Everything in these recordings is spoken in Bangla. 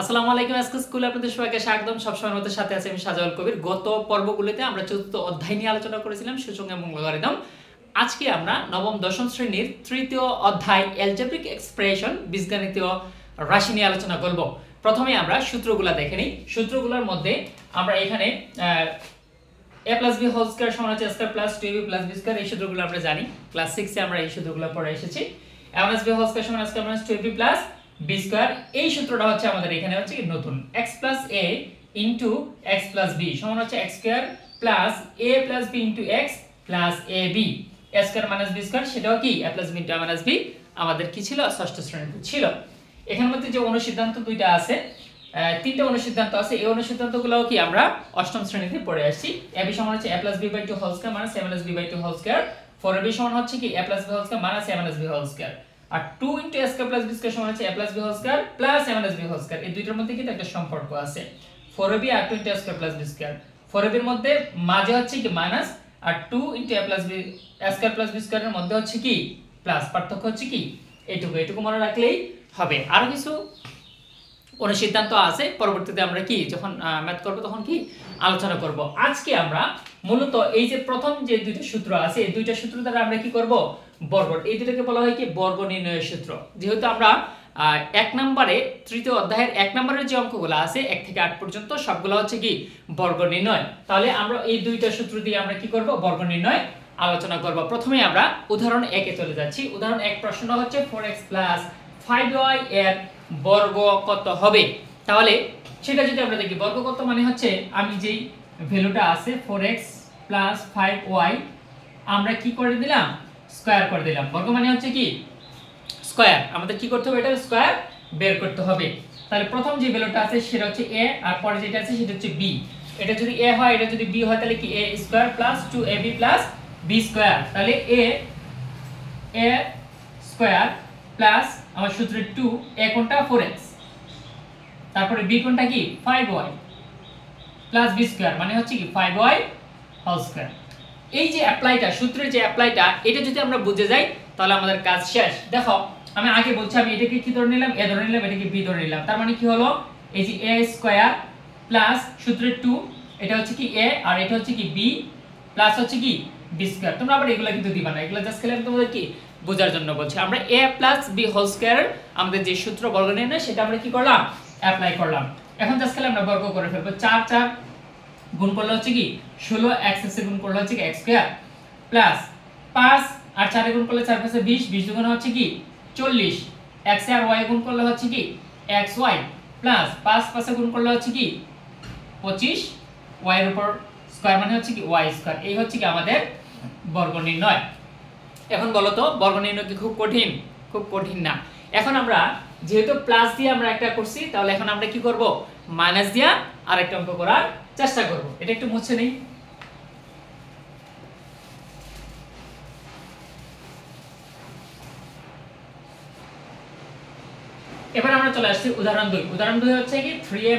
আসসালামু আলাইকুম। আজকে স্কুলে আপনাদের সবাইকে স্বাগতম। সবসময়ের মতো সাথে আছে আমি সাজাউল কবির। গত পর্বগুলোতে আমরা চতুর্থ অধ্যায় নিয়ে আলোচনা করেছিলাম, সূচক এবং লগারিদম। আজকে আমরা নবম দশম শ্রেণীর তৃতীয় অধ্যায় অ্যালজেব্রিক এক্সপ্রেশন বীজগণিতীয় রাশি নিয়ে আলোচনা করব। প্রথমে আমরা সূত্রগুলো দেখে নিই। সূত্রগুলোর মধ্যে আমরা এখানে a + b হোল স্কয়ার সমান হচ্ছে a square plus 2ab plus b square, এই সূত্রগুলো আমরা জানি। ক্লাস 6 এ আমরা এই সূত্রগুলো পড়ে এসেছি। a + b হোল স্কয়ার সমান a square minus 2ab plus b square, এই সূত্রটা হচ্ছে আমাদের এখানে হচ্ছে কি নতুন। x + a * x + b সমান হচ্ছে x square plus a + b * x plus ab, a square minus b square, সেটাও কি a + b * a minus b আমাদের কি ছিল, ষষ্ঠ শ্রেণীতে ছিল। এখানের মধ্যে যে অনুসিদ্ধান্ত দুইটা আছে, তিনটা অনুসিদ্ধান্ত আছে, এই অনুসিদ্ধান্তগুলোও কি আমরা অষ্টম শ্রেণীতে পড়ে আসছি। ab সমান হচ্ছে a + b/2 whole square minus a - b/2 whole square, 4ab সমান হচ্ছে কি a + b whole square minus a - b whole square, আর 2 * a স্কয়ার + b স্কয়ার সমান হচ্ছে a + b whole square plus a - b whole square. এই দুইটার মধ্যে কিন্তু একটা সম্পর্ক আছে, 4ab আর 2 * a square + b square. 4ab এর মধ্যে মাঝে হচ্ছে কি মাইনাস, আর 2 * a + b a square + b স্কয়ারের মধ্যে হচ্ছে কি প্লাস। পার্থক্য হচ্ছে কি এইটুকু মনে রাখলেই হবে। আর কিছু অনুসিদ্ধান্ত আছে, পরবর্তীতে আমরা কি যখন ম্যাথ করব তখন কি আলোচনা করব। আজকে আমরা মূলত এই যে প্রথম যে দুইটা সূত্র আছে, এই দুইটা সূত্র দ্বারা আমরা কি করব, বর্গ, এই দুটোকে বলা হয় কি বর্গ নির্ণয়ের সূত্র। যেহেতু আমরা এক নম্বরে তৃতীয় অধ্যায়ের 1 নম্বরের যে অঙ্কগুলো আছে 1 থেকে 8 পর্যন্ত সবগুলো হচ্ছে কি বর্গ নির্ণয়, তাহলে আমরা এই দুইটা সূত্র দিয়ে আমরা কি করব, বর্গ নির্ণয় আলোচনা করব। প্রথমে আমরা উদাহরণ 1 এ চলে যাচ্ছি। উদাহরণ 1 প্রশ্ন হচ্ছে 4x + 5y এর বর্গ কত হবে। তাহলে সেটা যদি আমরা দেখি, বর্গ কত মানে হচ্ছে আমি যেই ভ্যালুটা আছে 4x + 5y আমরা কি করে দিলাম, স্কয়ার করে দিলাম। বর্গ মানে হচ্ছে কি স্কয়ার, আমাদের কি করতে হবে, এটা স্কয়ার বের করতে হবে। তাহলে প্রথম যে ভ্যালুটা আছে সেটা হচ্ছে a, আর পরে যেটা আছে সেটা হচ্ছে b। এটা যদি a হয়, এটা যদি b হয়, তাহলে কি a square plus 2ab plus b square. তাহলে a স্কয়ার প্লাস আমার সূত্রে 2, a কোনটা 4x, তারপরে b কোনটা কি 5y প্লাস b স্কয়ার, মানে হচ্ছে কি 5y হোল স্কয়ার। এই যে অ্যাপ্লাইটা, সূত্রের যে অ্যাপ্লাইটা, এটা যদি আমরা বুঝে যাই তাহলে আমাদের কাজ শেষ। দেখো আমি আগে বলছি, আমি এটাকে কি ধরে নিলাম, a ধরে নিলাম, এটাকে b ধরে নিলাম। তার মানে কি হলো, এই যে a স্কয়ার প্লাস সূত্রের 2, এটা হচ্ছে কি a আর এটা হচ্ছে কি b প্লাস হচ্ছে কি b স্কয়ার। তোমরা আবার এগুলা কিন্তু দিবা না, এগুলা জাস্ট খালি আমি তোমাদের কি বোঝার জন্য বলছি। আমরা a + b হোল স্কয়ার আমাদের যে সূত্র বর্গ নির্ণয়, সেটা আমরা কি করলাম, অ্যাপ্লাই করলাম। এখন জাস্ট খালি আমরা বর্গ করে ফেলবো। 4 গুণ করলে হচ্ছে কি 16, x এ গুণ করলে হচ্ছে কি x স্কয়ার প্লাস 5 আর 4 এ গুণ করলে 4 5 20, 20 দুগুণ হচ্ছে কি 40, x এ আর y এ গুণ করলে হচ্ছে কি xy প্লাস 5 5 এ গুণ করলে হচ্ছে কি 25, y এর উপর স্কয়ার মানে হচ্ছে কি y স্কয়ার। এই হচ্ছে কি আমাদের বর্গ নির্ণয়। এখন বলো তো, বর্গ নির্ণয় কি খুব কঠিন? খুব কঠিন না। এখন আমরা যেহেতু প্লাস দিয়ে আমরা একটা করছি, তাহলে এখন আমরা কি করব, মাইনাস দিয়ে আরেকটা অঙ্ক করার চেষ্টা করব। এটা একটু মুছে নেই। এবার আমরা চলে আসছি উদাহরণ 2। উদাহরণ 2 হচ্ছে কি 3a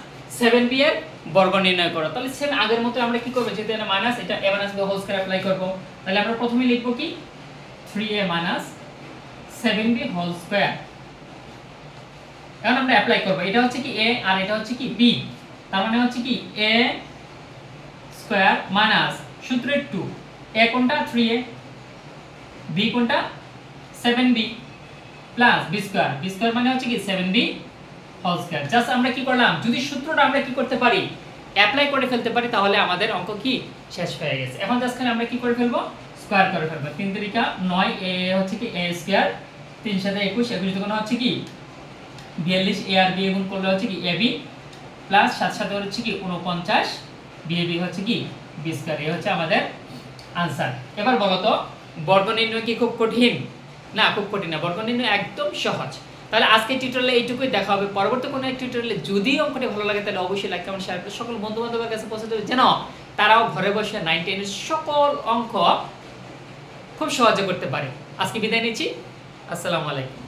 - 7b এর বর্গ নির্ণয় করো। তাহলে সেম আগের মতো আমরা কি করব, যেহেতু এটা মাইনাস, এটা a - b whole square apply করব। তাহলে আমরা প্রথমে লিখব কি 3a - 7b হোল স্কয়ার। এখন আমরা অ্যাপ্লাই করব, এটা হচ্ছে কি a আর এটা হচ্ছে কি b, তার মানে হচ্ছে কি a স্কয়ার মাইনাস সূত্রের 2, a কোনটা 3a, b কোনটা 7b plus b square, b square মানে হচ্ছে কি 7b হোল স্কয়ার। জাস্ট আমরা কি করলাম, যদি সূত্রটা আমরা কি করতে পারি, অ্যাপ্লাই করে ফেলতে পারি, তাহলে আমাদের অঙ্ক কি শেষ হয়ে গেছে। এখন জাস্ট খালি আমরা কি করে ফেলবো, স্কয়ার করে ফেলবো। 3 3 9, a হচ্ছে কি a স্কয়ার, 3 7 21, 21 দুগুণ হচ্ছে কি 42, a আর b গুণ করলে হচ্ছে কি ab প্লাস 7 7 হচ্ছে কি 49, bab হচ্ছে কি b স্কয়ার। এই হচ্ছে আমাদের आंसर। এবার বলো তো, বর্গ নির্ণয় কি খুব কঠিন? না, খুব কঠিন না, বর্গ নির্ণয় একদম সহজ। তাহলে আজকে টিউটোরিয়ালে এইটুকুই, দেখা হবে পরবর্তী কোনো এক টিউটোরিয়ালে। যদি অঙ্কটি ভালো লাগে তাহলে অবশ্যই লাইক কমেন্ট শেয়ার করে সকল বন্ধু-বান্ধবের কাছে পৌঁছে দেবে, যেন তারাও ঘরে বসে 9 10 এর সকল অঙ্ক খুব সহজে করতে পারে। আজকে বিদায় নিচ্ছি, আসসালামু আলাইকুম।